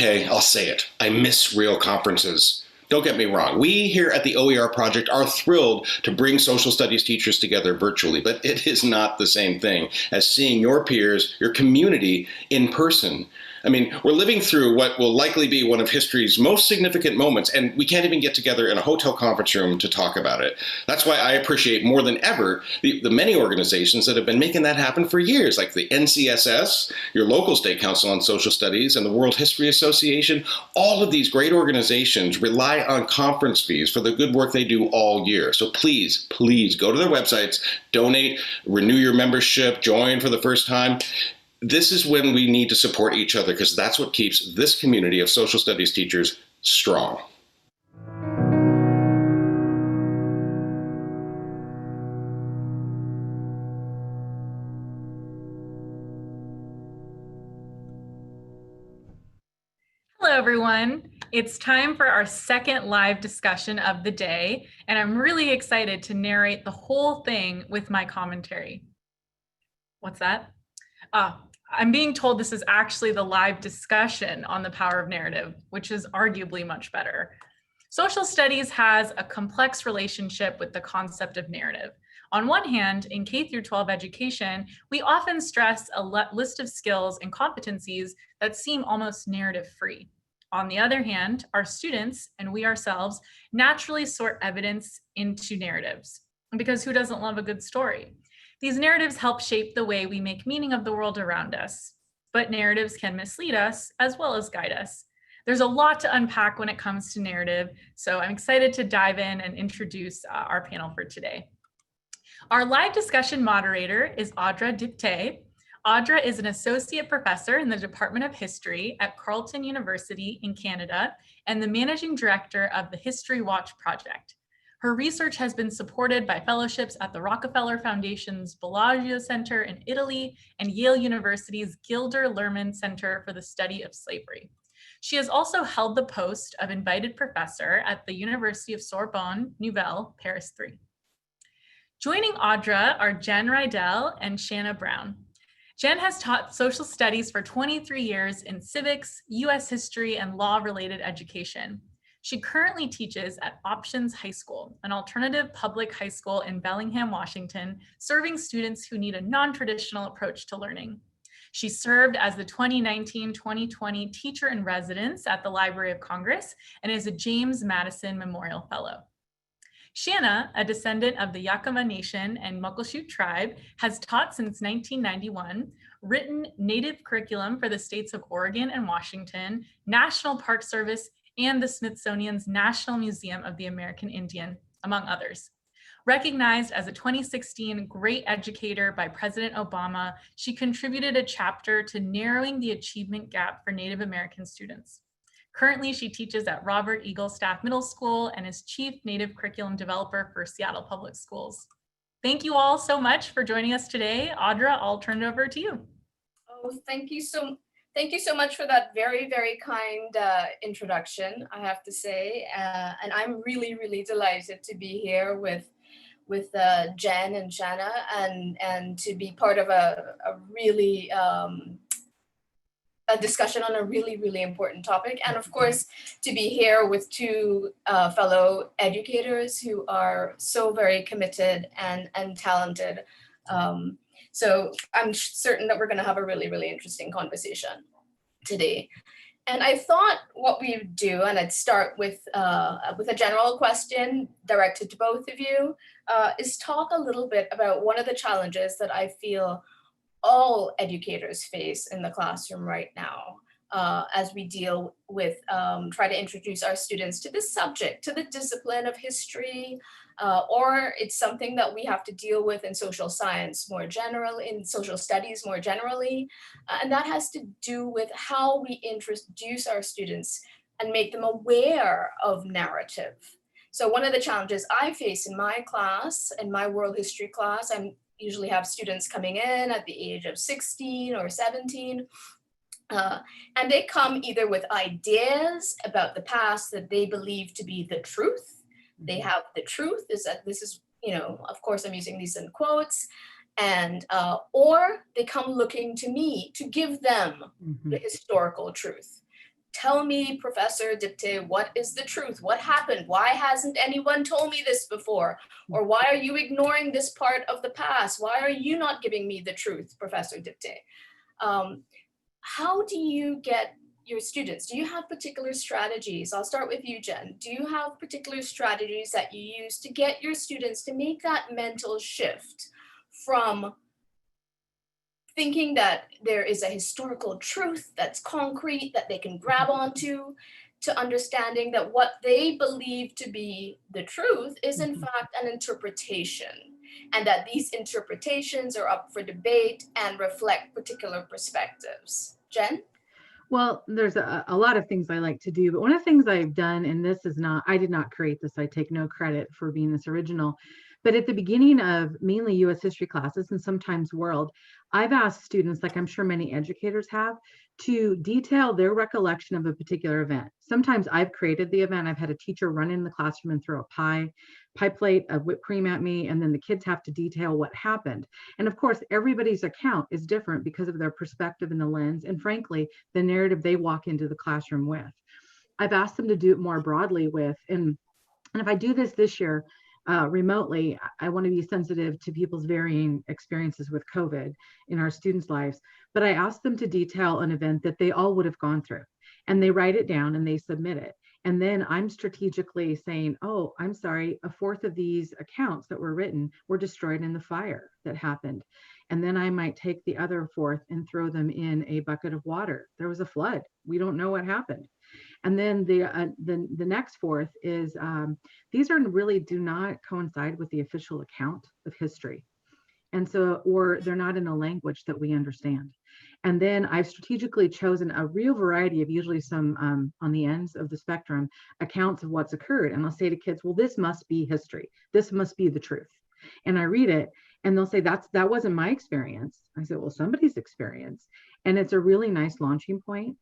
Okay, I'll say it. I miss real conferences. Don't get me wrong. We here at the OER Project are thrilled to bring social studies teachers together virtually, but it is not the same thing as seeing your peers, your community in person. I mean, we're living through what will likely be one of history's most significant moments, and we can't even get together in a hotel conference room to talk about it. That's why I appreciate more than ever the many organizations that have been making that happen for years, like the NCSS, your local state council on social studies, and the World History Association. All of these great organizations rely on conference fees for the good work they do all year. So please, please go to their websites, donate, renew your membership, join for the first time. This is when we need to support each other, because that's what keeps this community of social studies teachers strong. Hello, everyone. It's time for our second live discussion of the day, and I'm really excited to narrate the whole thing with my commentary. What's that? I'm being told this is actually the live discussion on the power of narrative, which is arguably much better. Social studies has a complex relationship with the concept of narrative. On one hand, in K through 12 education, we often stress a list of skills and competencies that seem almost narrative free. On the other hand, our students and we ourselves naturally sort evidence into narratives, because who doesn't love a good story? These narratives help shape the way we make meaning of the world around us, but narratives can mislead us as well as guide us. There's a lot to unpack when it comes to narrative, so I'm excited to dive in and introduce our panel for today. Our live discussion moderator is Audra Dipte. Audra is an associate professor in the Department of History at Carleton University in Canada and the managing director of the History Watch Project. Her research has been supported by fellowships at the Rockefeller Foundation's Bellagio Center in Italy and Yale University's Gilder Lehrman Center for the Study of Slavery. She has also held the post of invited professor at the University of Sorbonne Nouvelle, Paris 3. Joining Audra are Jen Rydell and Shanna Brown. Jen has taught social studies for 23 years in civics, US history, and law-related education. She currently teaches at Options High School, an alternative public high school in Bellingham, Washington, serving students who need a non-traditional approach to learning. She served as the 2019-2020 Teacher in Residence at the Library of Congress and is a James Madison Memorial Fellow. Shanna, a descendant of the Yakama Nation and Muckleshoot tribe, has taught since 1991, written native curriculum for the states of Oregon and Washington, National Park Service, and the Smithsonian's National Museum of the American Indian, among others. Recognized as a 2016 Great Educator by President Obama, she contributed a chapter to narrowing the achievement gap for Native American students. Currently, she teaches at Robert Eagle Staff Middle School and is Chief Native Curriculum Developer for Seattle Public Schools. Thank you all so much for joining us today. Audra, I'll turn it over to you. Oh, thank you so much for that very, very kind introduction, I have to say. And I'm really, really delighted to be here with Jen and Shanna and to be part of a really a discussion on a really, really important topic. And of course, to be here with two fellow educators who are so very committed and talented. So I'm certain that we're going to have a really, really interesting conversation today. And I thought what we would do, and I'd start with a general question directed to both of you, is talk a little bit about one of the challenges that I feel all educators face in the classroom right now, as we deal with, try to introduce our students to this subject, to the discipline of history, or it's something that we have to deal with in social science more generally, in social studies more generally. And that has to do with how we introduce our students and make them aware of narrative. So one of the challenges I face in my class, in my world history class, I usually have students coming in at the age of 16 or 17, and they come either with ideas about the past that they believe to be the truth. They have the truth, is that this is, you know, of course I'm using these in quotes, and or they come looking to me to give them the historical truth. tell me, Professor Dipte, what is the truth? What happened? Why hasn't anyone told me this before? Or why are you ignoring this part of the past? Why are you not giving me the truth, Professor Dipte? How do you get your students? Do you have particular strategies? I'll start with you, Jen. Do you have particular strategies that you use to get your students to make that mental shift from thinking that there is a historical truth that's concrete that they can grab onto, to understanding that what they believe to be the truth is in fact an interpretation, and that these interpretations are up for debate and reflect particular perspectives? Jen? Well, there's a lot of things I like to do, but one of the things I've done, and this is not, I did not create this, I take no credit for being this original, but at the beginning of mainly US history classes and sometimes world, I've asked students, like I'm sure many educators have, to detail their recollection of a particular event. Sometimes I've created the event. I've had a teacher run in the classroom and throw a pie plate of whipped cream at me, and then the kids have to detail what happened. And of course, everybody's account is different because of their perspective and the lens, and frankly, the narrative they walk into the classroom with. I've asked them to do it more broadly with, and if I do this year remotely, I want to be sensitive to people's varying experiences with COVID in our students' lives. But I asked them to detail an event that they all would have gone through, and they write it down and they submit it. And then I'm strategically saying, oh, I'm sorry, a fourth of these accounts that were written were destroyed in the fire that happened. And then I might take the other fourth and throw them in a bucket of water. There was a flood. We don't know what happened. And then the next fourth is these are really do not coincide with the official account of history. And so, or they're not in a language that we understand. And then I've strategically chosen a real variety of, usually some on the ends of the spectrum, accounts of what's occurred. And I'll say to kids, well, this must be history. This must be the truth. And I read it and they'll say, that wasn't my experience. I said, well, somebody's experience. And it's a really nice launching point,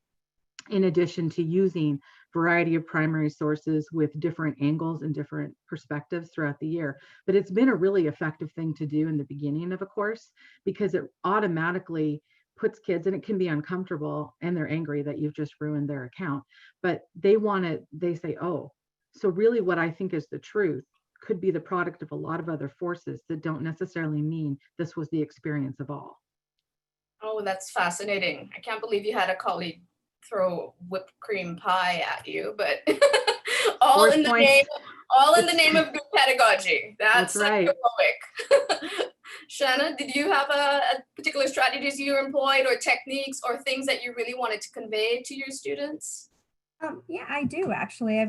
in addition to using variety of primary sources with different angles and different perspectives throughout the year. But it's been a really effective thing to do in the beginning of a course, because it automatically puts kids, and it can be uncomfortable and they're angry that you've just ruined their account, but they say, oh, so really what I think is the truth could be the product of a lot of other forces that don't necessarily mean this was the experience of all. Oh, that's fascinating. I can't believe you had a colleague throw whipped cream pie at you, but all in the name of good pedagogy. That's right. Heroic. Shanna, did you have a particular strategies you employed, or techniques, or things that you really wanted to convey to your students? Yeah, I do actually.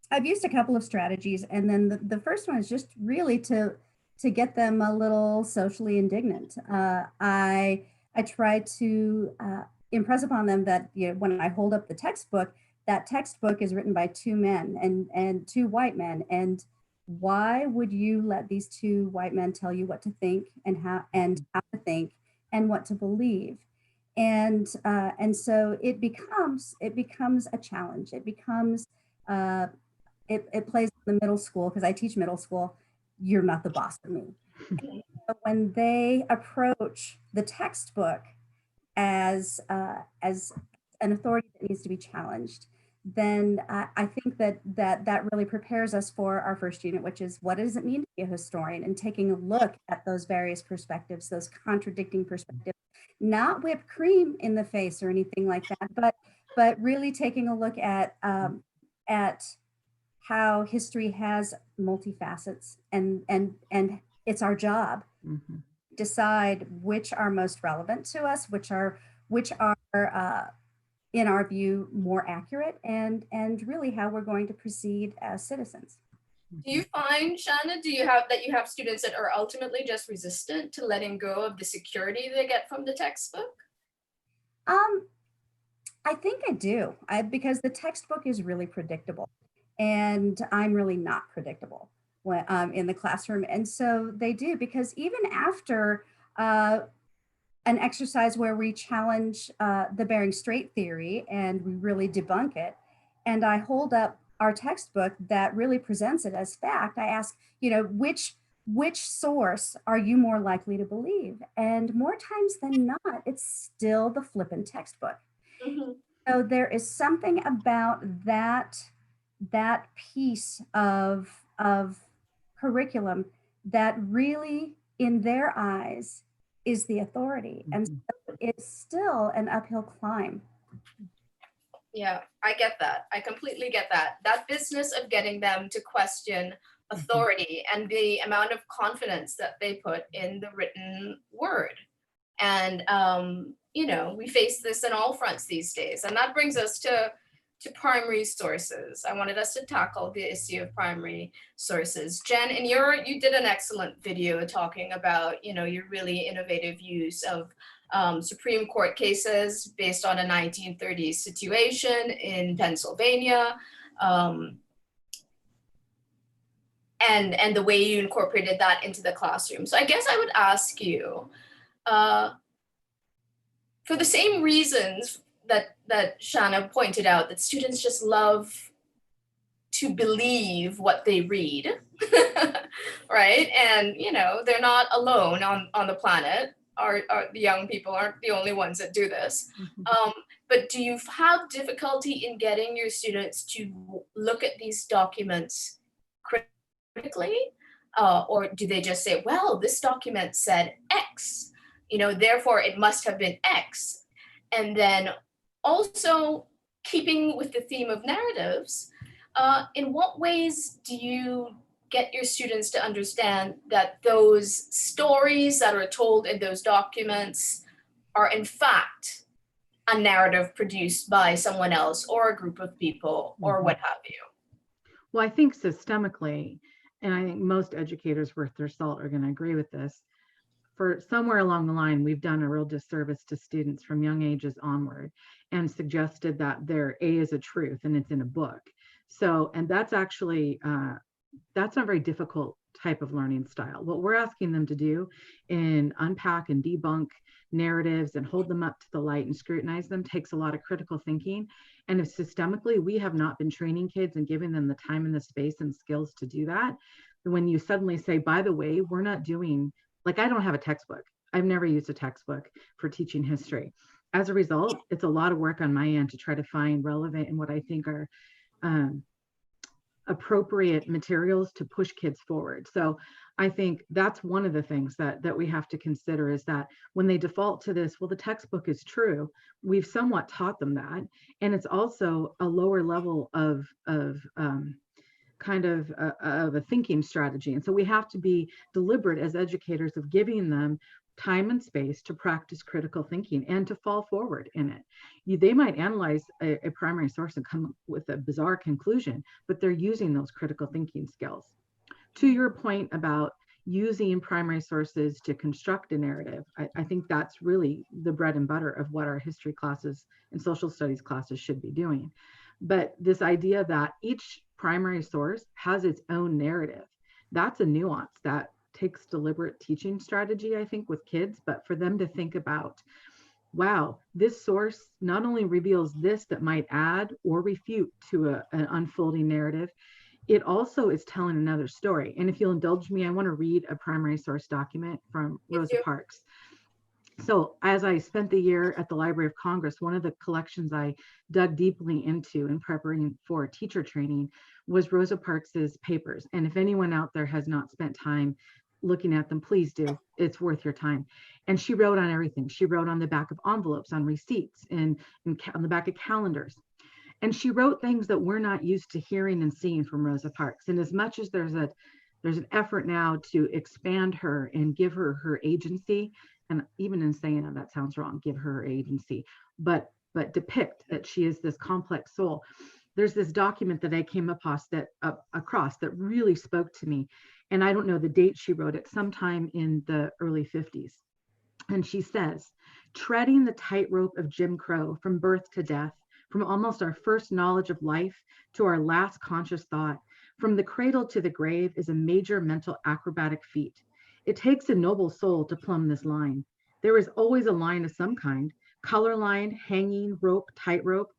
I've used a couple of strategies, and then the first one is just really to get them a little socially indignant. I try to impress upon them that, you know, when I hold up the textbook, that textbook is written by two men and two white men, and why would you let these two white men tell you what to think and how to think and what to believe? And so it becomes a challenge. It becomes it plays in the middle school, because I teach middle school. You're not the boss of me. So when they approach the textbook as an authority that needs to be challenged, then I think that really prepares us for our first unit, which is, what does it mean to be a historian, and taking a look at those various perspectives, those contradicting perspectives, not whipped cream in the face or anything like that, but really taking a look at how history has multifacets, and it's our job decide which are most relevant to us, which are in our view more accurate, and really how we're going to proceed as citizens. Do you find, Shanna, you have students that are ultimately just resistant to letting go of the security they get from the textbook? I think I do, because the textbook is really predictable, and I'm really not predictable when in the classroom. And so they do, because even after an exercise where we challenge the Bering Strait theory and we really debunk it, and I hold up our textbook that really presents it as fact, I ask, you know, which source are you more likely to believe? And more times than not, it's still the flippant textbook. So there is something about that piece of curriculum that really, in their eyes, is the authority, and so it's still an uphill climb. Yeah, I get that. I completely get that. That business of getting them to question authority and the amount of confidence that they put in the written word. And, we face this in all fronts these days. And that brings us to primary sources. I wanted us to tackle the issue of primary sources. Jen, you did an excellent video talking about, your really innovative use of Supreme Court cases based on a 1930s situation in Pennsylvania. And the way you incorporated that into the classroom. So I guess I would ask you, for the same reasons that Shanna pointed out, that students just love to believe what they read, right? And, they're not alone on the planet. The young people aren't the only ones that do this. But do you have difficulty in getting your students to look at these documents critically? Or do they just say, well, this document said X, therefore it must have been X? And then also keeping with the theme of narratives, in what ways do you get your students to understand that those stories that are told in those documents are in fact a narrative produced by someone else or a group of people or what have you? Well, I think systemically, and I think most educators worth their salt are going to agree with this, for somewhere along the line, we've done a real disservice to students from young ages onward and suggested that their A is a truth and it's in a book. So, and that's actually, that's not a very difficult type of learning style. What we're asking them to do in unpack and debunk narratives and hold them up to the light and scrutinize them takes a lot of critical thinking. And if systemically we have not been training kids and giving them the time and the space and skills to do that, when you suddenly say, by the way, we're not doing, like, I don't have a textbook. I've never used a textbook for teaching history. As a result, it's a lot of work on my end to try to find relevant and what I think are appropriate materials to push kids forward. So I think that's one of the things that we have to consider, is that when they default to this, well, the textbook is true, we've somewhat taught them that. And it's also a lower level of a thinking strategy. And so we have to be deliberate as educators of giving them time and space to practice critical thinking and to fall forward in it. They might analyze a primary source and come with a bizarre conclusion, but they're using those critical thinking skills. To your point about using primary sources to construct a narrative, I think that's really the bread and butter of what our history classes and social studies classes should be doing. But this idea that each primary source has its own narrative, that's a nuance that takes deliberate teaching strategy, I think, with kids, but for them to think about, wow, this source not only reveals this that might add or refute to an unfolding narrative, it also is telling another story. And if you'll indulge me, I want to read a primary source document from Rosa Parks. So as I spent the year at the Library of Congress, one of the collections I dug deeply into in preparing for teacher training was Rosa Parks's papers. And if anyone out there has not spent time looking at them, please do. It's worth your time. And she wrote on everything. She wrote on the back of envelopes, on receipts, and on the back of calendars. And she wrote things that we're not used to hearing and seeing from Rosa Parks. And as much as there's an effort now to expand her and give her her agency, and even in saying that sounds wrong, give her agency, but depict that she is this complex soul. There's this document that I came across that really spoke to me. And I don't know the date she wrote it, sometime in the early 50s. And she says, treading the tightrope of Jim Crow from birth to death, from almost our first knowledge of life to our last conscious thought, from the cradle to the grave, is a major mental acrobatic feat. It takes a noble soul to plumb this line. There is always a line of some kind, color line, hanging, rope, tightrope.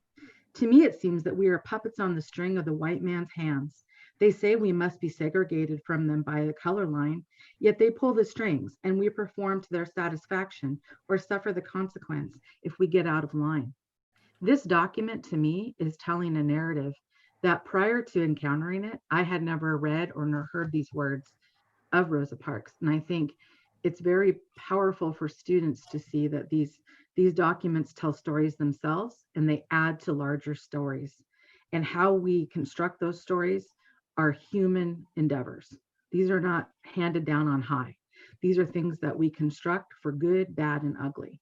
To me, it seems that we are puppets on the string of the white man's hands. They say we must be segregated from them by the color line, yet they pull the strings and we perform to their satisfaction or suffer the consequence if we get out of line. This document to me is telling a narrative that prior to encountering it, I had never read or nor heard these words of Rosa Parks. And I think it's very powerful for students to see that these documents tell stories themselves, and they add to larger stories. And how we construct those stories are human endeavors. These are not handed down on high. These are things that we construct for good, bad, and ugly.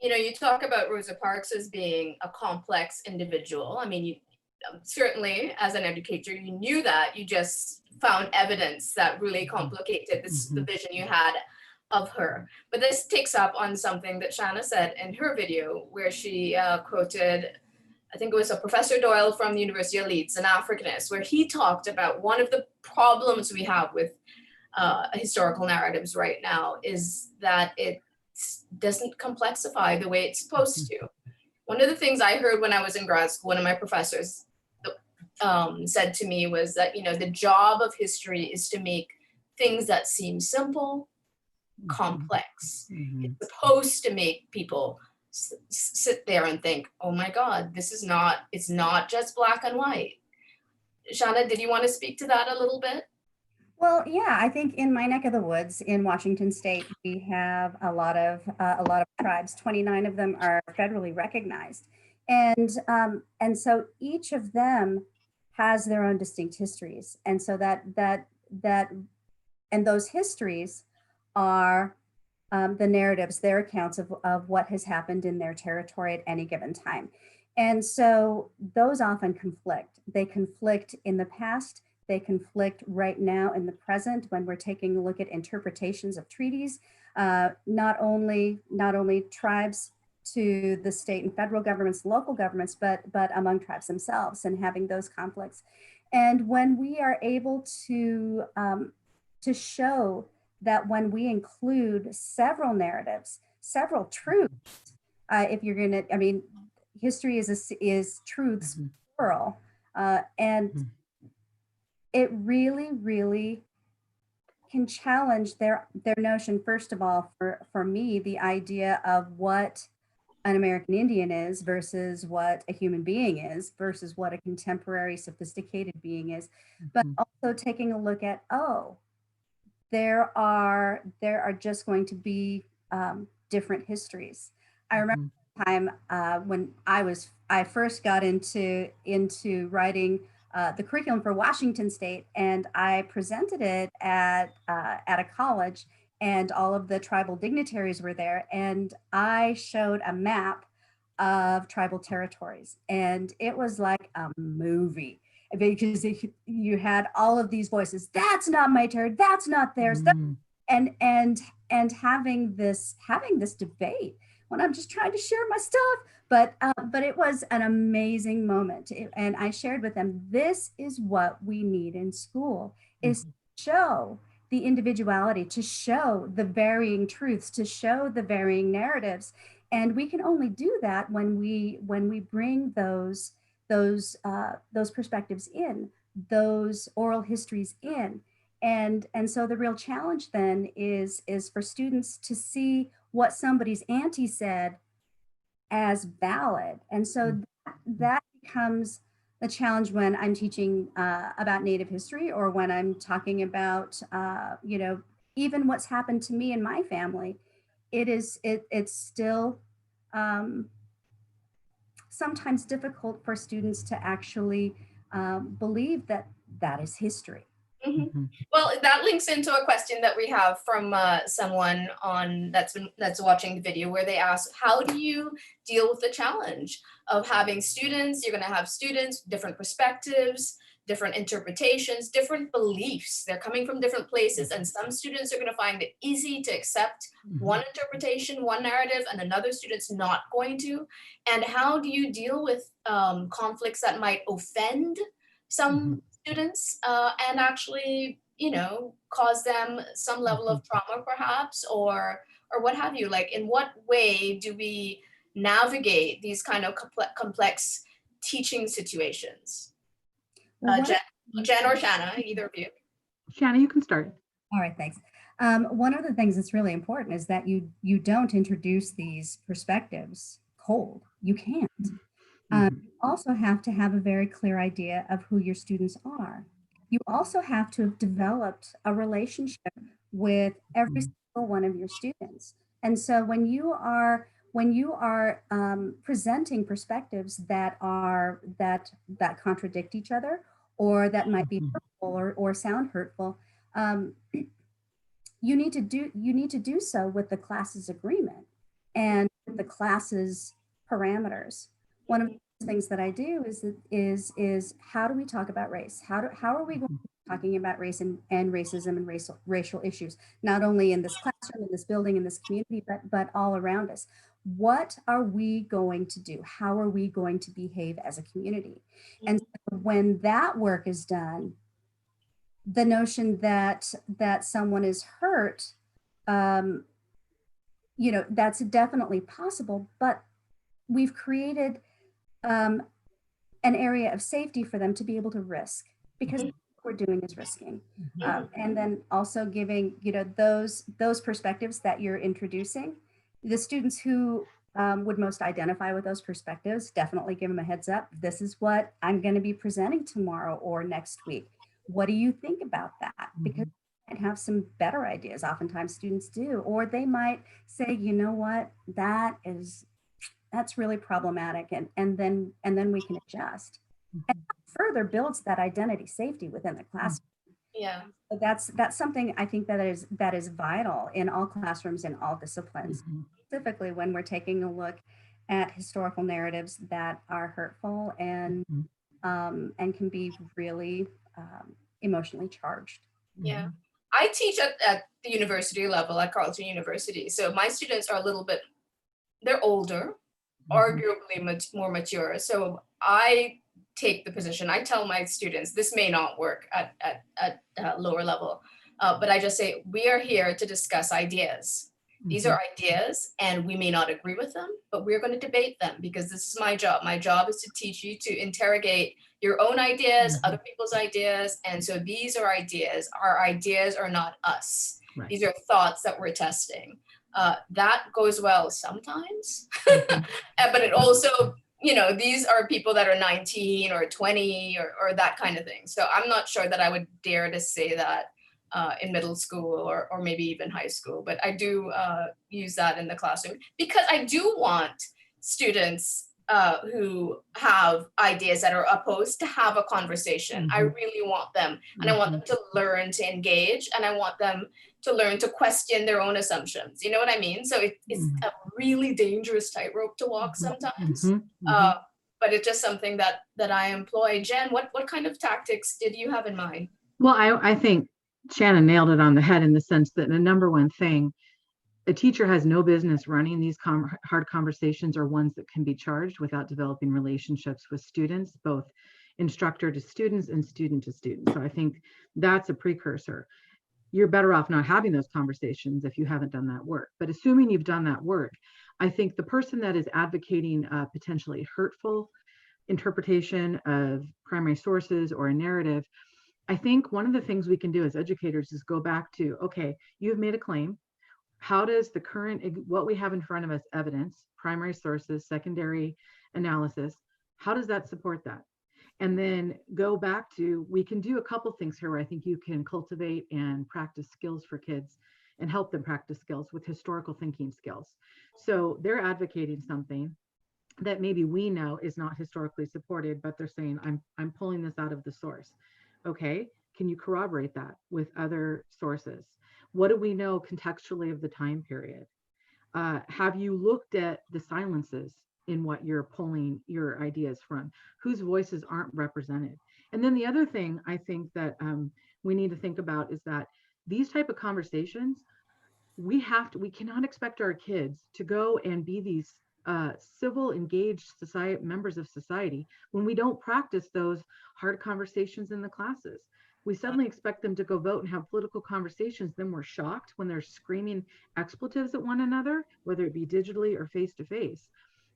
You know, you talk about Rosa Parks as being a complex individual. I mean, you certainly as an educator, you knew that. You just found evidence that really complicated this, the vision you had of her. But this takes up on something that Shanna said in her video, where she quoted, I think it was a Professor Doyle from the University of Leeds, an Africanist, where he talked about one of the problems we have with historical narratives right now is that it doesn't complexify the way it's supposed to. One of the things I heard when I was in grad school, one of my professors said to me was that, you know, the job of history is to make things that seem simple, complex. It's supposed to make people sit there and think, oh my God, it's not just black and white. Shanna, did you want to speak to that a little bit? Well, yeah, I think in my neck of the woods in Washington State, we have a lot of tribes. 29 of them are federally recognized, and so each of them has their own distinct histories, and so and those histories are the narratives, their accounts of what has happened in their territory at any given time, and so those often conflict. They conflict in the past. They conflict right now in the present when we're taking a look at interpretations of treaties, not only tribes to the state and federal governments, local governments, but among tribes themselves, and having those conflicts. And when we are able to show that when we include several narratives, several truths, if you're gonna, I mean, history is truths plural, and it really, really can challenge their notion, first of all, for me, the idea of what an American Indian is versus what a human being is versus what a contemporary sophisticated being is, but also taking a look at, oh, there are just going to be different histories. I remember the time when I first got into writing the curriculum for Washington State, and I presented it at a college, and all of the tribal dignitaries were there, and I showed a map of tribal territories, and it was like a movie, because you had all of these voices. That's not my territory. That's not theirs. And having this debate when I'm just trying to share my stuff. But it was an amazing moment. And I shared with them, this is what we need in school, is to show the individuality, to show the varying truths, to show the varying narratives. And we can only do that when we bring those perspectives in, those oral histories in. And so the real challenge then is for students to see what somebody's auntie said as valid. And so that becomes the challenge when I'm teaching about Native history, or when I'm talking about, even what's happened to me and my family. It's still sometimes difficult for students to actually believe that is history. Well, that links into a question that we have from someone that's watching the video, where they ask, how do you deal with the challenge of having students? You're going to have students, different perspectives, different interpretations, different beliefs. They're coming from different places, and some students are going to find it easy to accept one interpretation, one narrative, and another student's not going to. And how do you deal with conflicts that might offend some students and actually, cause them some level of trauma perhaps, or what have you? Like, in what way do we navigate these kind of complex teaching situations? Jen or Shanna, either of you. Shanna, you can start. All right, thanks. One of the things that's really important is that you don't introduce these perspectives cold. You can't. You also have to have a very clear idea of who your students are. You also have to have developed a relationship with every single one of your students. And so when you are presenting perspectives that contradict each other, or that might be hurtful or sound hurtful, you need to do so with the class's agreement and the class's parameters. One of the things that I do is how do we talk about race? How are we going to be talking about race and racism and racial issues, not only in this classroom, in this building, in this community, but all around us? What are we going to do? How are we going to behave as a community? And so when that work is done, the notion that someone is hurt, that's definitely possible, but we've created an area of safety for them to be able to risk, because what we're doing is risking. And then also giving, those perspectives that you're introducing, the students who would most identify with those perspectives, definitely give them a heads up. This is what I'm going to be presenting tomorrow or next week. What do you think about that? Because you might have some better ideas. Oftentimes students do, or they might say, you know what, that's really problematic, and then we can adjust. And further builds that identity safety within the classroom. Yeah. So that's something I think that is vital in all classrooms, in all disciplines, specifically when we're taking a look at historical narratives that are hurtful and can be really emotionally charged. Yeah. I teach at the university level at Carleton University. So my students are they're older, arguably more mature. So I take the position, I tell my students, this may not work at lower level, but I just say, we are here to discuss ideas. These are ideas, and we may not agree with them, but we're going to debate them, because this is my job. My job is to teach you to interrogate your own ideas, other people's ideas. And so these are ideas. Our ideas are not us. Right. These are thoughts that we're testing. That goes well sometimes, but it also, these are people that are 19 or 20 or that kind of thing. So I'm not sure that I would dare to say that in middle school or maybe even high school, but I do use that in the classroom, because I do want students who have ideas that are opposed to have a conversation. I really want them, and I want them to learn to engage, and I want them to learn to question their own assumptions. You know what I mean? So it's a really dangerous tightrope to walk sometimes, but it's just something that I employ. Jen, what kind of tactics did you have in mind? Well, I think Shannon nailed it on the head, in the sense that the number one thing, a teacher has no business running these hard conversations, or ones that can be charged, without developing relationships with students, both instructor to students and student to student. So I think that's a precursor. You're better off not having those conversations if you haven't done that work. But assuming you've done that work, I think the person that is advocating a potentially hurtful interpretation of primary sources or a narrative, I think one of the things we can do as educators is go back to, okay, you've made a claim. How does the what we have in front of us, evidence, primary sources, secondary analysis, how does that support that? And then go back to, we can do a couple things here where I think you can cultivate and practice skills for kids and help them practice skills with historical thinking skills. So they're advocating something that maybe we know is not historically supported, but they're saying, I'm pulling this out of the source. Okay, can you corroborate that with other sources? What do we know contextually of the time period? Have you looked at the silences in what you're pulling your ideas from? Whose voices aren't represented? And then the other thing I think that we need to think about is that these type of conversations, we cannot expect our kids to go and be these civil, engaged members of society when we don't practice those hard conversations in the classes. We suddenly expect them to go vote and have political conversations. Then we're shocked when they're screaming expletives at one another, whether it be digitally or face to face.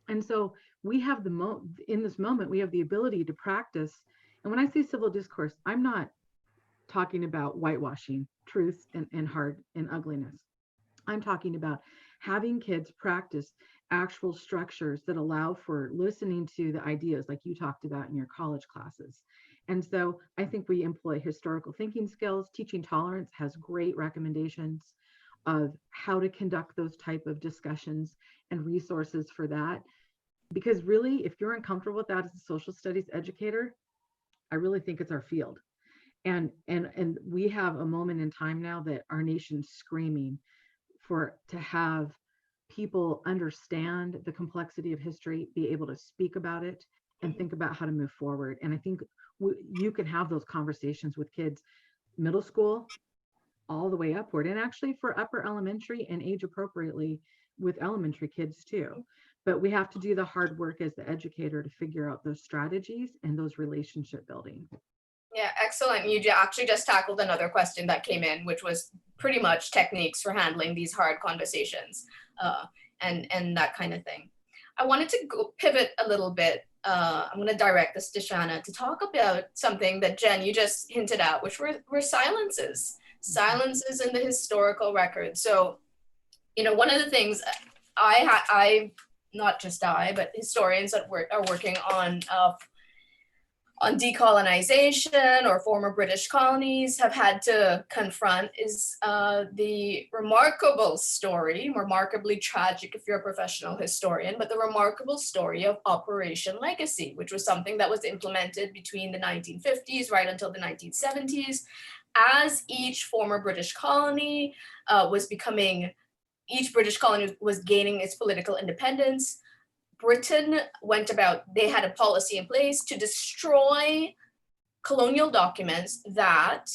And so we have in this moment, we have the ability to practice. And when I say civil discourse, I'm not talking about whitewashing truth and hard and ugliness. I'm talking about having kids practice actual structures that allow for listening to the ideas like you talked about in your college classes. And so I think we employ historical thinking skills. Teaching tolerance has great recommendations of how to conduct those type of discussions and resources for that. Because really, if you're uncomfortable with that as a social studies educator, I really think it's our field. And we have a moment in time now that our nation's screaming for to have people understand the complexity of history, be able to speak about it, and think about how to move forward. And I think you can have those conversations with kids, middle school, all the way upward, and actually for upper elementary and age appropriately with elementary kids too. But we have to do the hard work as the educator to figure out those strategies and those relationship building. Yeah, excellent. You actually just tackled another question that came in, which was pretty much techniques for handling these hard conversations and that kind of thing. I wanted to pivot a little bit. I'm going to direct this to Shanna to talk about something that Jen, you just hinted at, which were silences in the historical record. So, you know, one of the things not just I, but historians that are working on decolonization or former British colonies have had to confront is the remarkably tragic if you're a professional historian, but the remarkable story of Operation Legacy, which was something that was implemented between the 1950s right until the 1970s. As each former British colony each British colony was gaining its political independence, Britain they had a policy in place to destroy colonial documents that,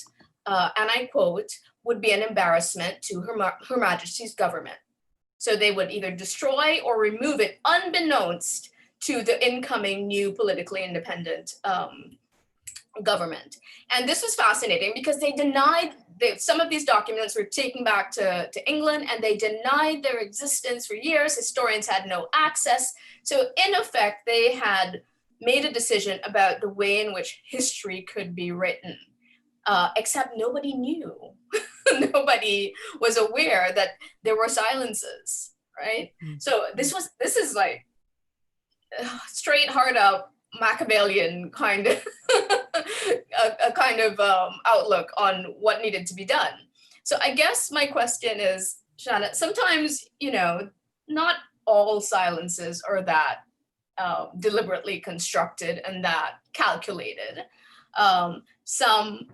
and I quote, would be an embarrassment to Her Majesty's government. So they would either destroy or remove it unbeknownst to the incoming new politically independent government. And this was fascinating because they denied some of these documents were taken back to England, and they denied their existence for years. Historians had no access. So in effect, they had made a decision about the way in which history could be written, except nobody knew. Nobody was aware that there were silences, right? Mm-hmm. So this is like straight hard up Machiavellian kind of a kind of outlook on what needed to be done. So I guess my question is, Shanna, sometimes, you know, not all silences are that deliberately constructed and that calculated. Some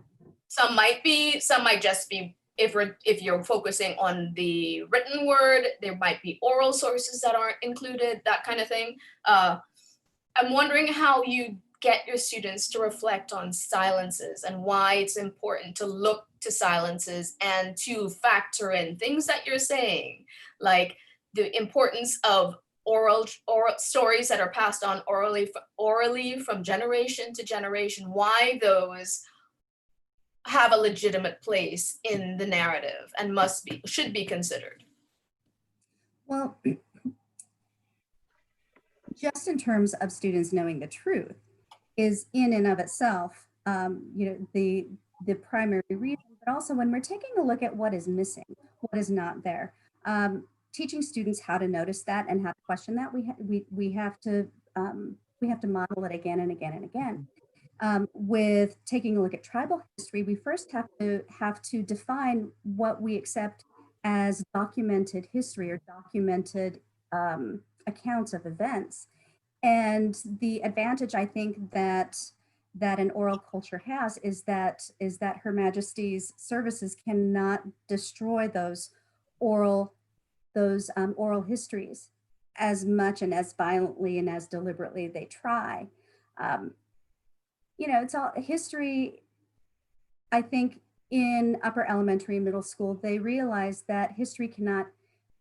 might just be, if you're focusing on the written word, there might be oral sources that aren't included, that kind of thing. I'm wondering how you get your students to reflect on silences and why it's important to look to silences and to factor in things that you're saying, like the importance of oral stories that are passed on orally from generation to generation, why those have a legitimate place in the narrative and should be considered. Well, just in terms of students knowing the truth is in and of itself, you know, the primary reason, but also when we're taking a look at what is missing, what is not there, teaching students how to notice that and how to question that, we have to model it again and again and again. With taking a look at tribal history, we first have to define what we accept as documented history or documented accounts of events. And the advantage I think that an oral culture has is that Her Majesty's services cannot destroy those oral histories as much and as violently and as deliberately they try. You know, it's all history. I think in upper elementary and middle school, they realize that history cannot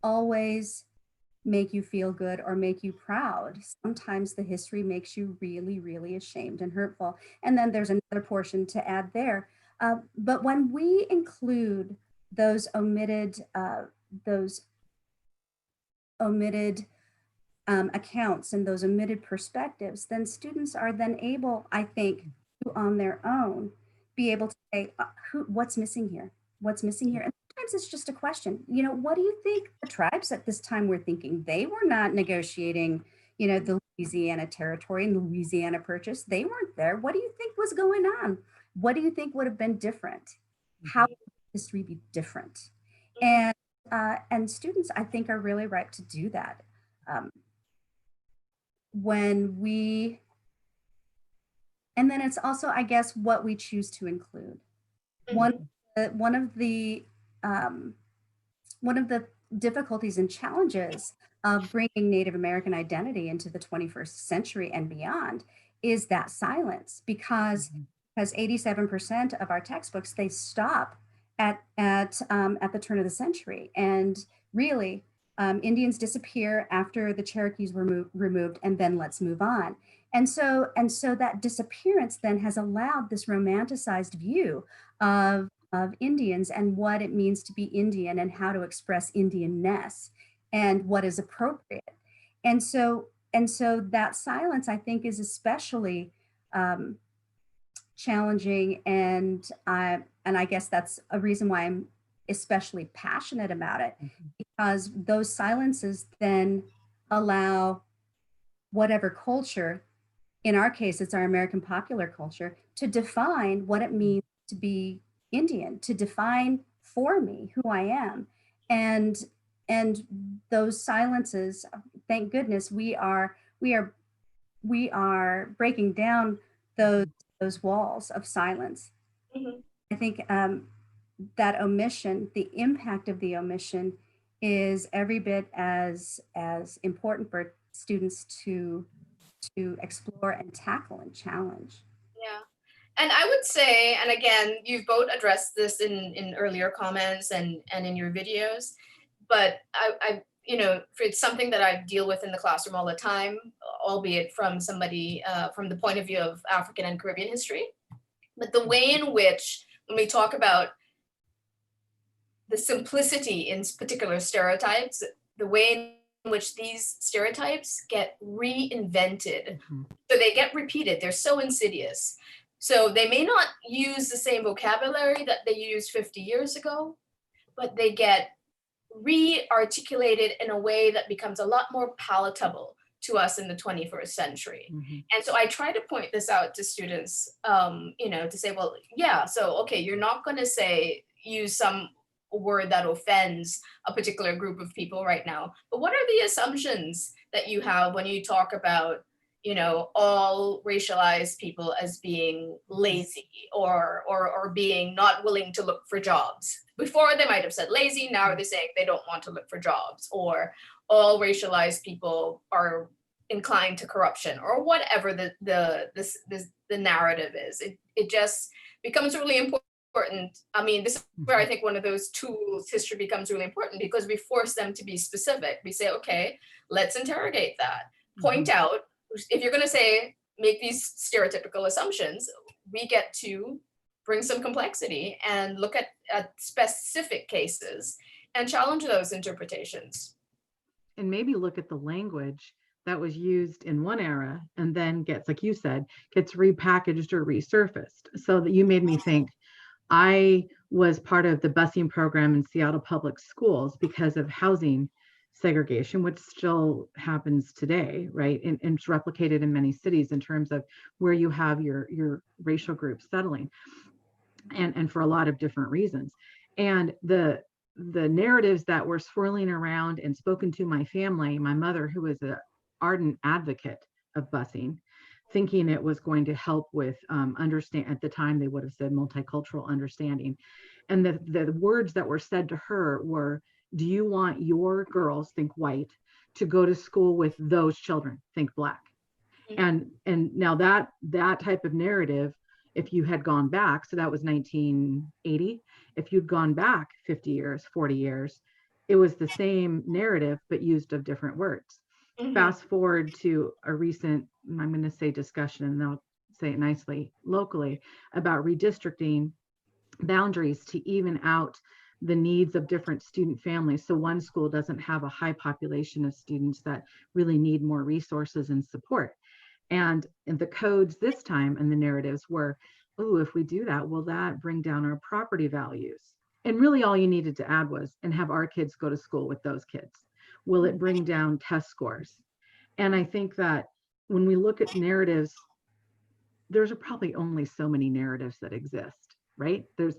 always make you feel good or make you proud. Sometimes the history makes you really, really ashamed and hurtful. And then there's another portion to add there. But when we include those omitted accounts and those omitted perspectives, then students are then able, I think, to on their own be able to say, what's missing here? What's missing here? And sometimes it's just a question. What do you think the tribes at this time were thinking? They were not negotiating, the Louisiana Territory and Louisiana Purchase. They weren't there. What do you think was going on? What do you think would have been different? How would history be different? And students, I think, are really ripe to do that. And then it's also, I guess, what we choose to include. One of the difficulties and challenges of bringing Native American identity into the 21st century and beyond is that silence, because 87% of our textbooks, they stop at the turn of the century, and really Indians disappear after the Cherokees were removed, and then let's move on. And so that disappearance then has allowed this romanticized view of Indians and what it means to be Indian and how to express Indianness and what is appropriate. And so that silence, I think, is especially challenging, and I guess that's a reason why I'm especially passionate about it, because those silences then allow whatever culture, in our case, it's our American popular culture, to define what it means to be Indian, to define for me who I am. And those silences, thank goodness, we are breaking down those walls of silence. I think that omission, the impact of the omission, is every bit as important for students to explore and tackle and challenge. Yeah. And I would say, and again, you've both addressed this in earlier comments and in your videos, but I it's something that I deal with in the classroom all the time, albeit from somebody, from the point of view of African and Caribbean history. But the way in which, when we talk about the simplicity in particular stereotypes, the way in which these stereotypes get reinvented. So they get repeated, they're so insidious. So they may not use the same vocabulary that they used 50 years ago, but they get re-articulated in a way that becomes a lot more palatable to us in the 21st century. And so I try to point this out to students, to say, well, yeah, so, okay, you're not going to use some word that offends a particular group of people right now, but what are the assumptions that you have when you talk about, all racialized people as being lazy or being not willing to look for jobs? Before they might have said lazy, now they're saying they don't want to look for jobs, or all racialized people are inclined to corruption, or whatever the narrative is. It just becomes really important. I mean, this is where I think one of those tools, history, becomes really important, because we force them to be specific. We say, okay, let's interrogate that. Point out, if you're going to say, make these stereotypical assumptions, we get to bring some complexity and look at specific cases and challenge those interpretations. And maybe look at the language that was used in one era and then gets, like you said, gets repackaged or resurfaced. So that you made me think, I was part of the busing program in Seattle Public Schools because of housing segregation, which still happens today, right? And it's replicated in many cities in terms of where you have your racial groups settling, and for a lot of different reasons. And the narratives that were swirling around and spoken to my family, my mother, who was an ardent advocate of busing, thinking it was going to help with understand, at the time they would have said multicultural understanding. And the words that were said to her were, do you want your girls, think white, to go to school with those children, think black? And now that type of narrative, if you had gone back, so that was 1980, if you'd gone back 50 years, 40 years, it was the same narrative, but used of different words. Fast forward to a recent, I'm going to say discussion, and I'll say it nicely, locally, about redistricting boundaries to even out the needs of different student families. So one school doesn't have a high population of students that really need more resources and support. And the codes this time and the narratives were, oh, if we do that, will that bring down our property values? And really all you needed to add was, and have our kids go to school with those kids. Will it bring down test scores? And I think that when we look at narratives, there's probably only so many narratives that exist, right? There's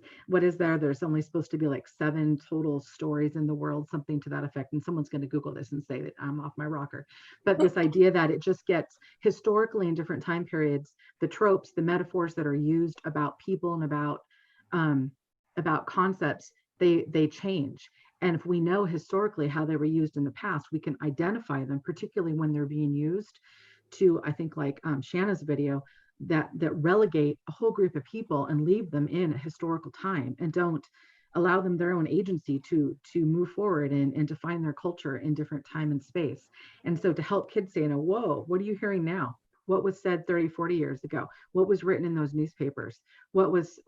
only supposed to be like 7 total stories in the world, something to that effect. And someone's going to Google this and say that I'm off my rocker. But this idea that it just gets historically in different time periods, the tropes, the metaphors that are used about people and about concepts, they change. And if we know historically how they were used in the past, we can identify them, particularly when they're being used to, I think like Shanna's video, that relegate a whole group of people and leave them in a historical time and don't allow them their own agency to move forward and to find their culture in different time and space. And so to help kids say, whoa, what are you hearing now? What was said 30, 40 years ago? What was written in those newspapers? What was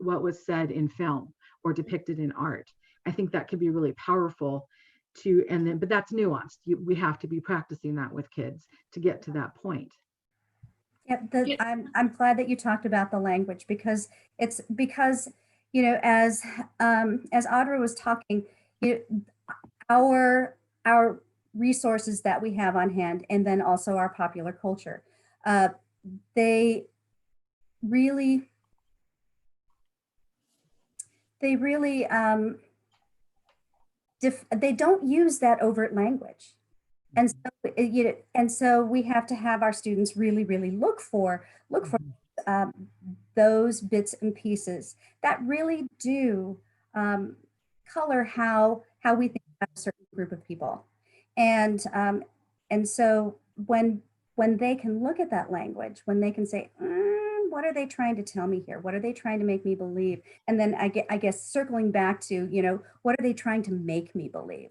said in film or depicted in art? I think that could be really powerful but that's nuanced. We have to be practicing that with kids to get to that point. Yeah, I'm glad that you talked about the language, because as Audra was talking, our resources that we have on hand, and then also our popular culture, they really they don't use that overt language. And so we have to have our students really look for those bits and pieces that really do color how we think about a certain group of people. And so when they can look at that language, when they can say, what are they trying to tell me here? What are they trying to make me believe? And then I guess circling back to, what are they trying to make me believe?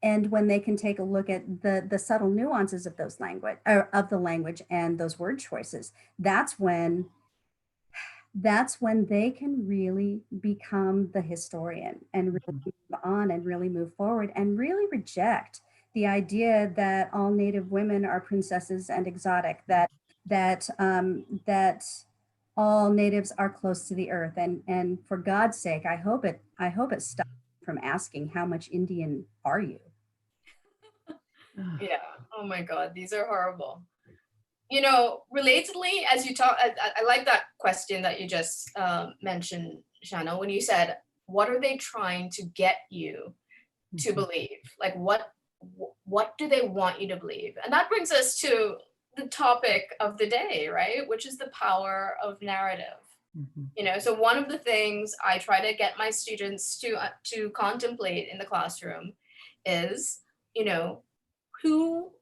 And when they can take a look at the subtle nuances of the language and those word choices, that's when they can really become the historian and really move on and really move forward and really reject the idea that all Native women are princesses and exotic, that all Natives are close to the earth. And for God's sake, I hope it stops from asking, how much Indian are you? Yeah. Oh my God, these are horrible. Relatedly, as you talk, I like that question that you just mentioned, Shanna, when you said, what are they trying to get you to believe? Like, what do they want you to believe? And that brings us to the topic of the day, right? Which is the power of narrative. So one of the things I try to get my students to contemplate in the classroom is,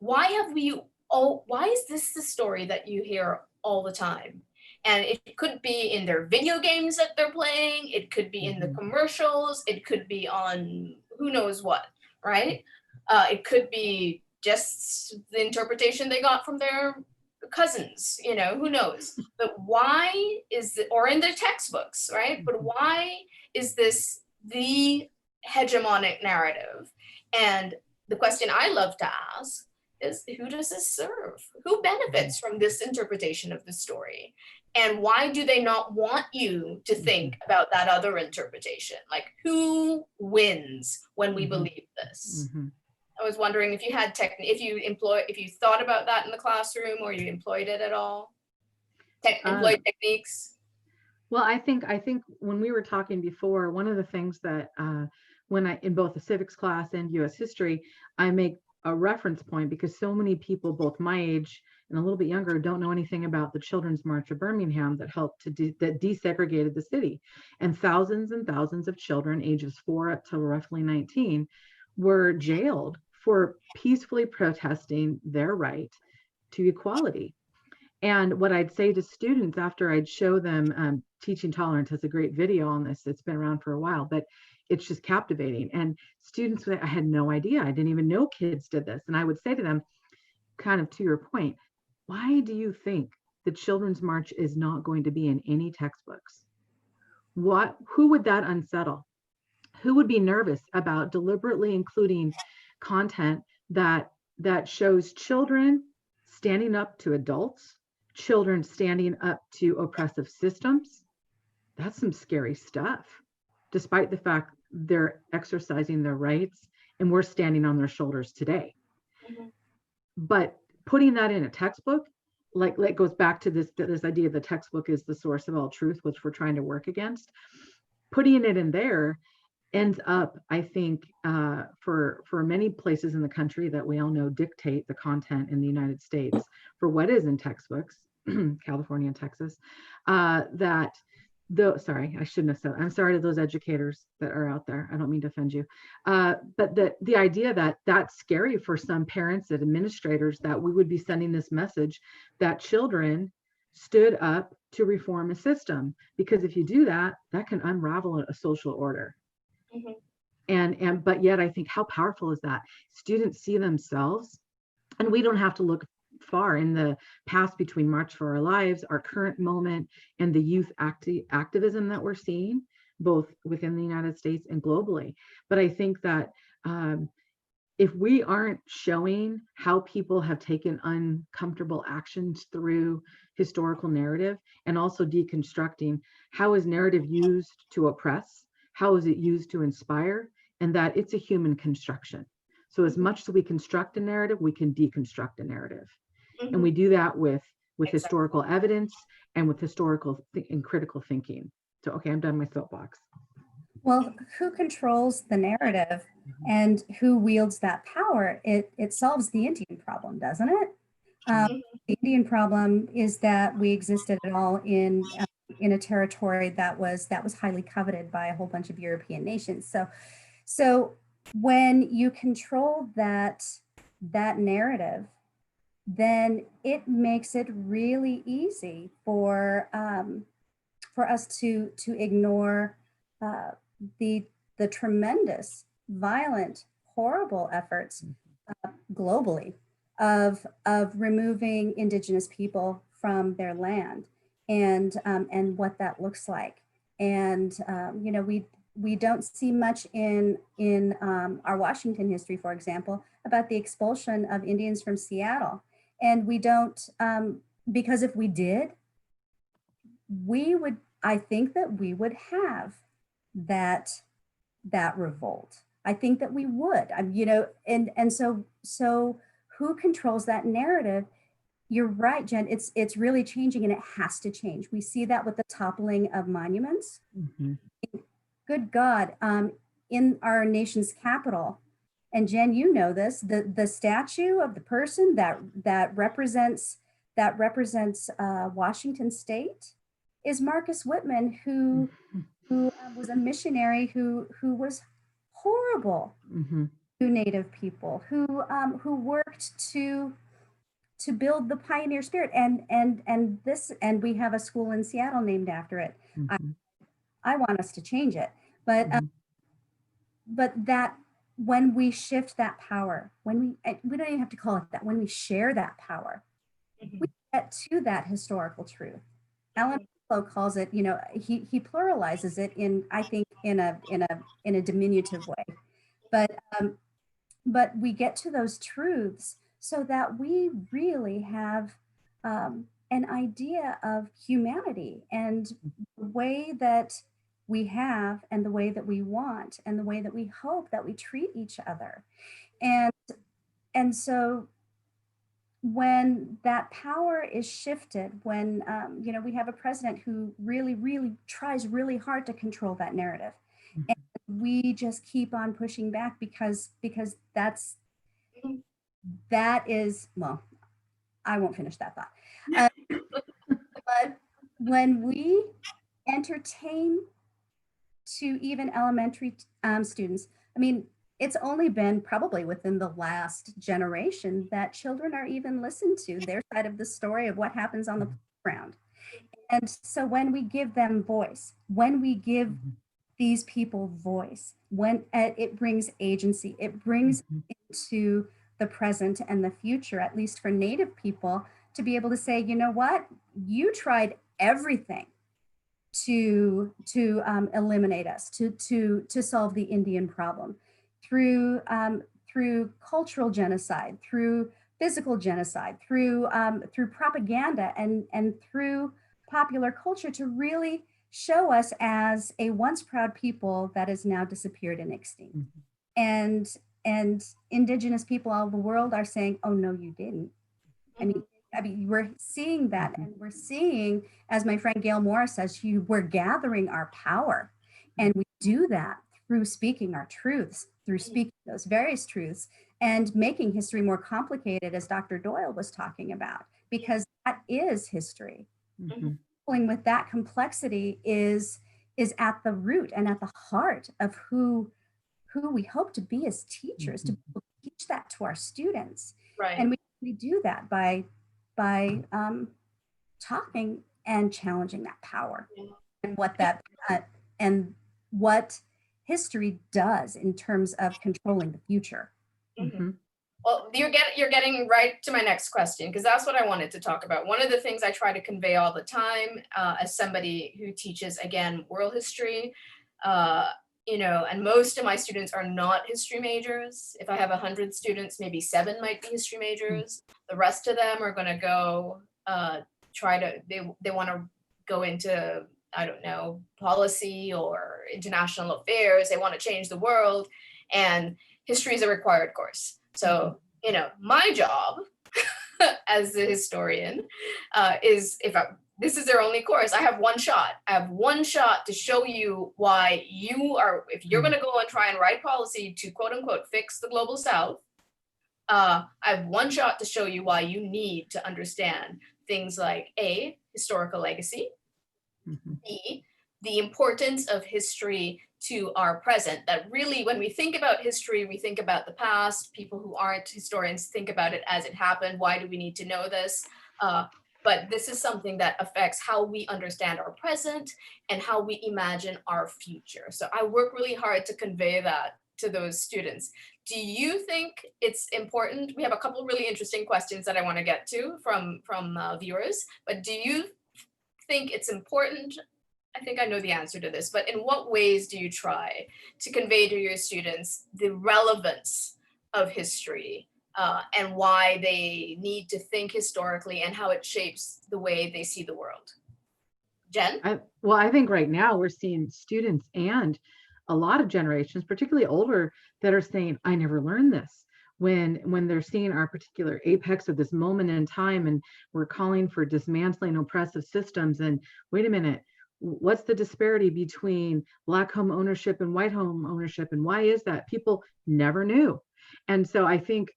why is this the story that you hear all the time? And it could be in their video games that they're playing, it could be in the commercials, it could be on who knows what, right? It could be just the interpretation they got from their cousins, who knows? But why is it, or in their textbooks, right? But why is this the hegemonic narrative? And the question I love to ask is, who does this serve? Who benefits from this interpretation of the story? And why do they not want you to think about that other interpretation? Like, who wins when we believe this? I was wondering if you had if you thought about that in the classroom, or you employed it at all? Employed techniques? Well, I think when we were talking before, one of the things that when in both the civics class and US history, I make a reference point, because so many people, both my age and a little bit younger, don't know anything about the Children's March of Birmingham that helped that desegregated the city. And thousands of children ages 4 up to roughly 19 were jailed for peacefully protesting their right to equality. And what I'd say to students after I'd show them, Teaching Tolerance has a great video on this. It's been around for a while, but it's just captivating. And students, I had no idea. I didn't even know kids did this. And I would say to them, kind of to your point, why do you think the Children's March is not going to be in any textbooks? Who would that unsettle? Who would be nervous about deliberately including content that shows children standing up to adults, children standing up to oppressive systems? That's some scary stuff despite the fact they're exercising their rights and we're standing on their shoulders today. Mhm. But putting that in a textbook, like goes back to this idea the textbook is the source of all truth, which we're trying to work against. Putting it in there ends up, I think, for many places in the country that we all know dictate the content in the United States for what is in textbooks, California and Texas, that sorry, I shouldn't have said, I'm sorry to those educators that are out there. I don't mean to offend you. But the idea that that's scary for some parents and administrators, that we would be sending this message that children stood up to reform a system, because if you do that, that can unravel a social order. Mhm. But yet I think, how powerful is that? Students see themselves, and we don't have to look far in the past between March for Our Lives, our current moment, and the youth activism that we're seeing, both within the United States and globally. But I think that if we aren't showing how people have taken uncomfortable actions through historical narrative, and also deconstructing how is narrative used to oppress, how is it used to inspire, and that it's a human construction. So as much as we construct a narrative, we can deconstruct a narrative. And we do that with historical evidence and with historical and critical thinking. So, okay, I'm done my soapbox. Well, who controls the narrative and who wields that power? It solves the Indian problem, doesn't it? The Indian problem is that we existed at all in a territory that was highly coveted by a whole bunch of European nations. So when you control that narrative, then it makes it really easy for us to ignore the tremendous, violent, horrible efforts globally of removing Indigenous people from their land, and what that looks like. And you know, we don't see much in our Washington history, for example, about the expulsion of Indians from Seattle. And we don't, because if we did, I think that we would have that revolt. I think that we would, you know, and so who controls that narrative? You're right, Jen. It's really changing, and it has to change. We see that with the toppling of monuments. Mm-hmm. Good God, in our nation's capital, and Jen, you know this, the statue of the person that represents Washington State is Marcus Whitman, who was a missionary who was horrible Mm-hmm. to Native people, who worked to build the pioneer spirit, and we have a school in Seattle named after it. Mm-hmm. I want us to change it, but that when we shift that power, when we don't even have to call it that, when we share that power, we get to that historical truth. Alan Pillow calls it, you know, he pluralizes it in, I think, in a diminutive way, but we get to those truths so that we really have an idea of humanity and the way that we have, and the way that we want, and the way that we hope that we treat each other. And so when that power is shifted, when you know, we have a president who really tries really hard to control that narrative, and we just keep on pushing back because that is, well, I won't finish that thought. But when we entertain to even elementary students, I mean, it's only been probably within the last generation that children are even listened to their side of the story of what happens on the playground. And so when we give them voice, when we give these people voice, when it brings agency, it brings into the present and the future, at least for Native people, to be able to say, you know what, you tried everything to eliminate us, to solve the Indian problem through cultural genocide, through physical genocide, through propaganda, and through popular culture, to really show us as a once proud people that is now disappeared and extinct. And indigenous people all over the world are saying, oh no, you didn't. I mean, we're seeing that, and we're seeing, as my friend Gail Morris says, we're gathering our power, and we do that through speaking our truths, through speaking those various truths, and making history more complicated, as Dr. Doyle was talking about, because that is history. Dealing with that complexity is at the root and at the heart of who we hope to be as teachers, to be able to teach that to our students. Right. And we do that by talking and challenging that power, and what that and what history does in terms of controlling the future. Well, you're getting right to my next question, because that's what I wanted to talk about. One of the things I try to convey all the time, as somebody who teaches, again, world history, and most of my students are not history majors. If I have 100 students, maybe 7 might be history majors. The rest of them are going to go they want to go into, I don't know, policy or international affairs. They want to change the world, and history is a required course. So, my job as a historian is, this is their only course, I have one shot. I have one shot to show you why if you're going to go and try and write policy to quote unquote fix the global South, I have one shot to show you why you need to understand things like A, historical legacy, B, the importance of history to our present. That really, when we think about history, we think about the past. People who aren't historians think about it as it happened. Why do we need to know this? But this is something that affects how we understand our present and how we imagine our future. So I work really hard to convey that to those students. Do you think it's important? We have a couple really interesting questions that I want to get to from viewers, but do you think it's important? I think I know the answer to this, but in what ways do you try to convey to your students the relevance of history and why they need to think historically and how it shapes the way they see the world? Jen? I think right now we're seeing students and a lot of generations, particularly older, that are saying, I never learned this. When they're seeing our particular apex of this moment in time, and we're calling for dismantling oppressive systems, and wait a minute, what's the disparity between Black home ownership and white home ownership, and why is that? People never knew. And so I think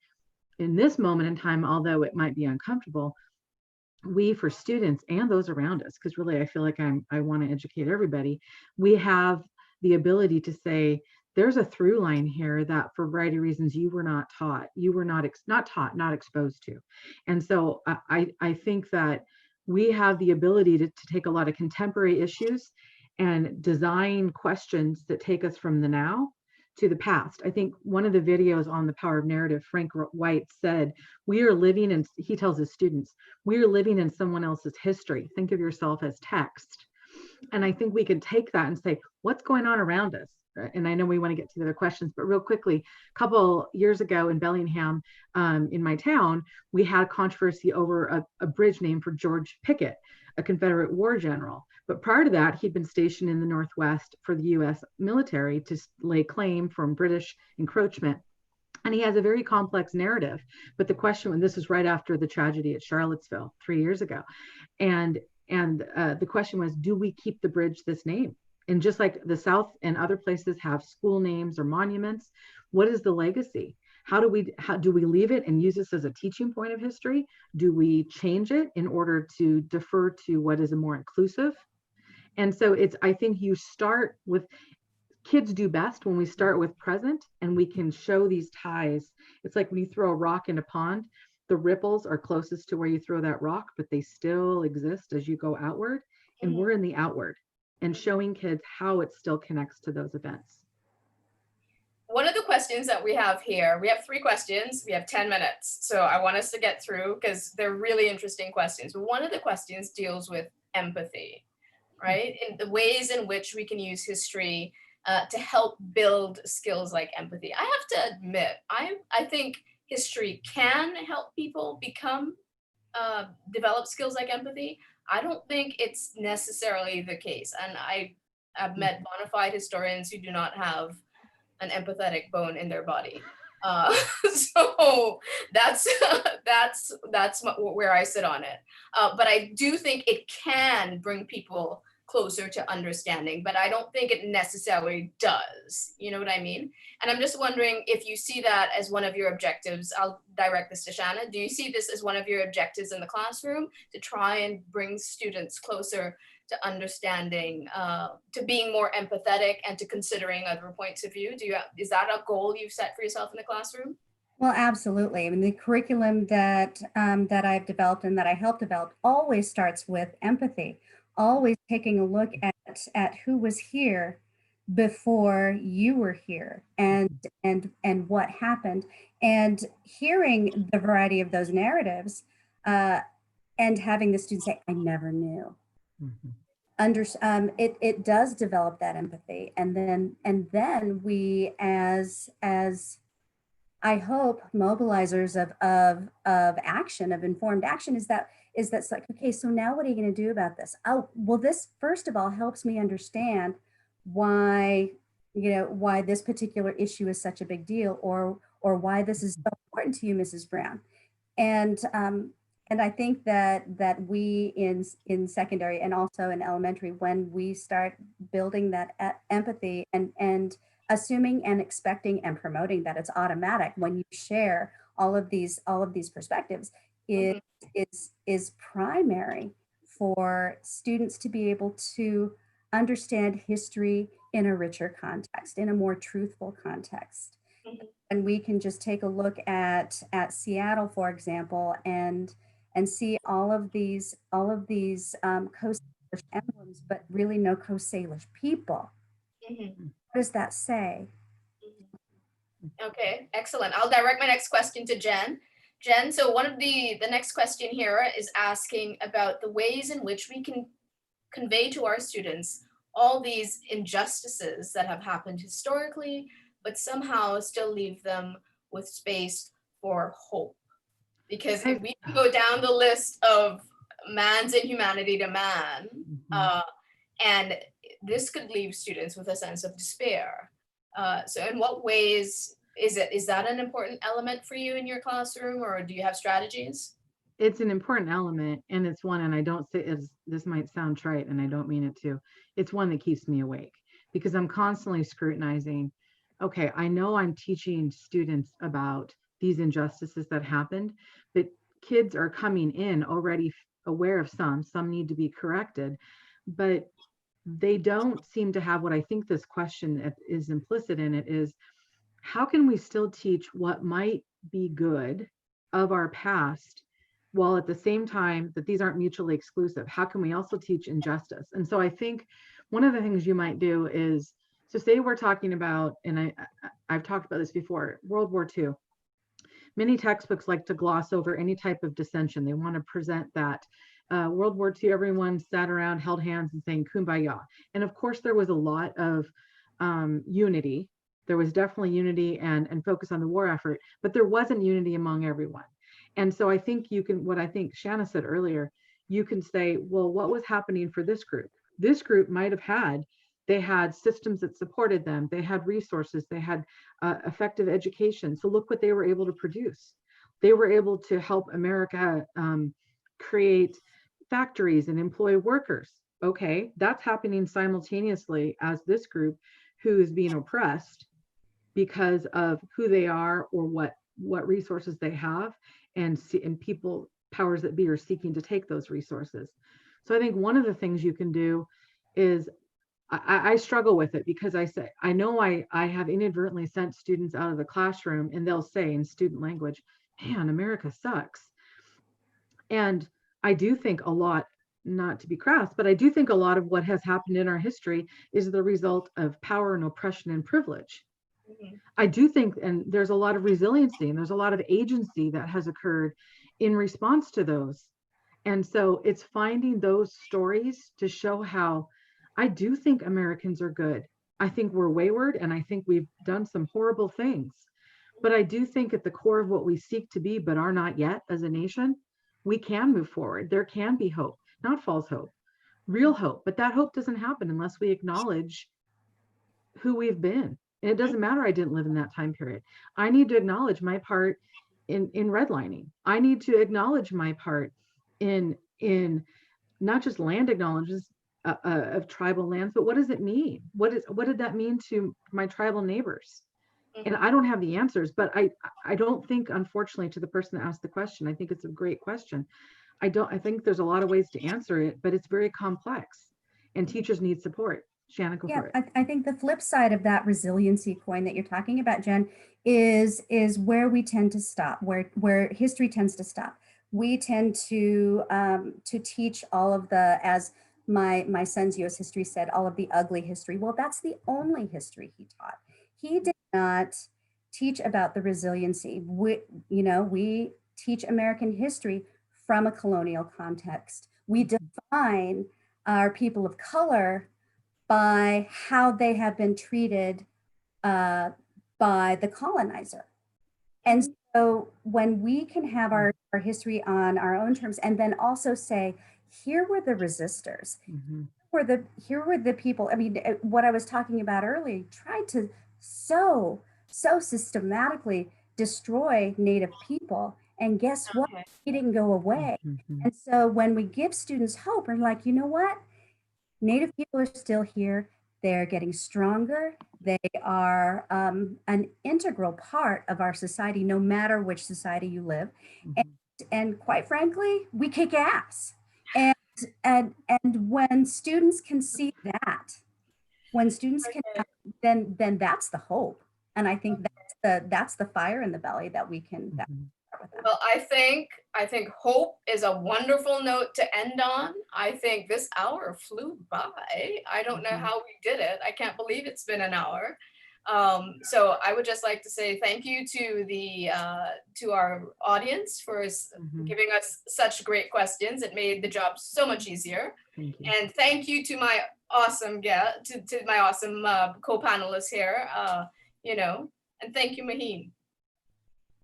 in this moment in time, although it might be uncomfortable, we, for students and those around us, because really I feel like I want to educate everybody, we have the ability to say, there's a through line here that for a variety of reasons you were not taught, you were not taught, not exposed to. And so I think that we have the ability to take a lot of contemporary issues and design questions that take us from the now to the past. I think one of the videos on the power of narrative, Frank White said, we are living in, he tells his students, we are living in someone else's history. Think of yourself as text. And I think we can take that and say, what's going on around us? And I know we want to get to the other questions, but real quickly, a couple years ago in Bellingham, in my town, we had a controversy over a bridge named for George Pickett, a Confederate war general. But prior to that, he'd been stationed in the Northwest for the US military to lay claim from British encroachment. And he has a very complex narrative. But the question, and this was right after the tragedy at Charlottesville 3 years ago, and the question was, do we keep the bridge this name? And just like the South and other places have school names or monuments, what is the legacy? How do we leave it and use this as a teaching point of history? Do we change it in order to defer to what is a more inclusive? And so I think you start with, kids do best when we start with present and we can show these ties. It's like when you throw a rock in a pond, the ripples are closest to where you throw that rock, but they still exist as you go outward. And we're in the outward, and showing kids how it still connects to those events. One of the questions that we have here, we have 3 questions, we have 10 minutes. So I want us to get through because they're really interesting questions. One of the questions deals with empathy, right? In the ways in which we can use history to help build skills like empathy. I have to admit, I think history can help people develop skills like empathy. I don't think it's necessarily the case. And I've met bona fide historians who do not have an empathetic bone in their body. So that's where I sit on it. But I do think it can bring people closer to understanding, but I don't think it necessarily does. You know what I mean? And I'm just wondering if you see that as one of your objectives. I'll direct this to Shanna. Do you see this as one of your objectives in the classroom, to try and bring students closer to understanding, to being more empathetic and to considering other points of view? Is that a goal you've set for yourself in the classroom? Well, absolutely. I mean, the curriculum that that I've developed and that I helped develop always starts with empathy, always taking a look at who was here before you were here, and what happened, and hearing the variety of those narratives, and having the students say, "I never knew." It does develop that empathy, and then we as I hope mobilizers of action, of informed action, is that's like, okay, so now what are you going to do about this? Oh, well, this first of all helps me understand why, why this particular issue is such a big deal, or why this is so important to you, Mrs. Brown. And I think that we in secondary and also in elementary, when we start building that empathy and assuming and expecting and promoting that it's automatic when you share all of these perspectives, is primary for students to be able to understand history in a richer context, in a more truthful context. And we can just take a look at Seattle, for example, and see all of these Coast Salish emblems, but really no Coast Salish people. What does that say? Okay, excellent. I'll direct my next question to Jen. Jen, so one of the next question here is asking about the ways in which we can convey to our students all these injustices that have happened historically, but somehow still leave them with space for hope. Because if we go down the list of man's inhumanity to man, and this could leave students with a sense of despair. So in what ways is that an important element for you in your classroom, or do you have strategies? It's an important element, and it's one, and I don't say this might sound trite, and I don't mean it to. It's one that keeps me awake, because I'm constantly scrutinizing. Okay, I know I'm teaching students about these injustices that happened, but kids are coming in already aware of some need to be corrected, but they don't seem to have what I think this question is implicit in it is, how can we still teach what might be good of our past, while at the same time that these aren't mutually exclusive? How can we also teach injustice? And so I think one of the things you might do is, so say we're talking about, and I've talked about this before, World War II. Many textbooks like to gloss over any type of dissension. They want to present that World War II, everyone sat around, held hands and saying kumbaya. And of course, there was a lot of unity. There was definitely unity and focus on the war effort, but there wasn't unity among everyone. And so I think you can, what I think Shanna said earlier, you can say, well, what was happening for this group? This group might have had, they had systems that supported them. They had resources, they had effective education. So look what they were able to produce. They were able to help America create factories and employ workers. Okay, that's happening simultaneously as this group who is being oppressed because of who they are or what resources they have, and people, powers that be, are seeking to take those resources. So I think one of the things you can do is, I struggle with it because I know I have inadvertently sent students out of the classroom and they'll say in student language, man, America sucks. And I do think a lot, not to be crass, but I do think a lot of what has happened in our history is the result of power and oppression and privilege. I do think, and there's a lot of resiliency and there's a lot of agency that has occurred in response to those. And so it's finding those stories to show how I do think Americans are good. I think we're wayward and I think we've done some horrible things. But I do think at the core of what we seek to be, but are not yet as a nation, we can move forward. There can be hope. not false hope, real hope. But that hope doesn't happen unless we acknowledge who we've been. And it doesn't matter I didn't live in that time period. I need to acknowledge my part in redlining. I need to acknowledge my part in not just land acknowledgements of tribal lands, but what does it mean? What did that mean to my tribal neighbors? And I don't have the answers, but I don't think, unfortunately, to the person that asked the question, I think it's a great question. I think there's a lot of ways to answer it, but it's very complex, and teachers need support. Shanna, go for it. I think the flip side of that resiliency coin that you're talking about, Jen, is where we tend to stop, where history tends to stop. We tend to teach all of the, as my son's U.S. history said, all of the ugly history. Well, that's the only history he taught. He did not teach about the resiliency. We teach American history from a colonial context. We define our people of color by how they have been treated by the colonizer. And so when we can have our history on our own terms, and then also say, here were the resistors, here were the people. I mean, what I was talking about earlier, tried to so systematically destroy Native people. And guess what? He didn't go away. And so when we give students hope, we're like, you know what? Native people are still here. They're getting stronger. They are an integral part of our society, no matter which society you live. And quite frankly, we kick ass. And when students can see that, then that's the hope. And I think that's the fire in the belly that we can. Well, I think hope is a wonderful note to end on. I think this hour flew by. I don't know how we did it. I can't believe it's been an hour. So I would just like to say thank you to our audience for giving us such great questions. It made the job so much easier. And thank you to my awesome guest, to my awesome co-panelists here. And thank you, Maheen.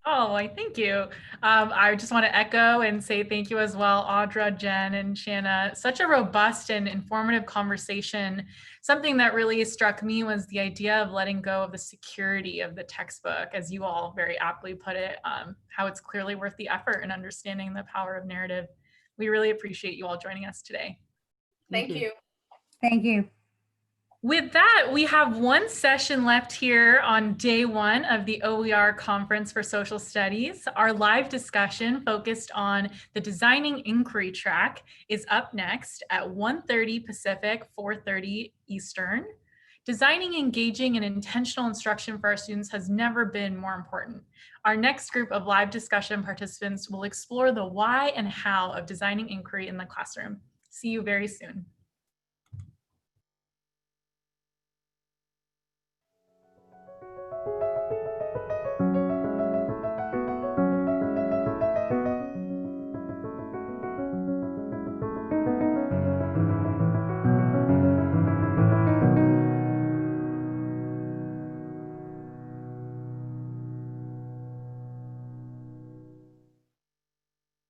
Oh, I thank you. I just want to echo and say thank you as well, Audra, Jen, and Shanna. Such a robust and informative conversation. Something that really struck me was the idea of letting go of the security of the textbook, as you all very aptly put it, how it's clearly worth the effort in understanding the power of narrative. We really appreciate you all joining us today. Thank you. Thank you. With that, we have one session left here on day one of the OER Conference for Social Studies. Our live discussion focused on the Designing Inquiry track is up next at 1:30 Pacific, 4:30 Eastern. Designing engaging and intentional instruction for our students has never been more important. Our next group of live discussion participants will explore the why and how of designing inquiry in the classroom. See you very soon.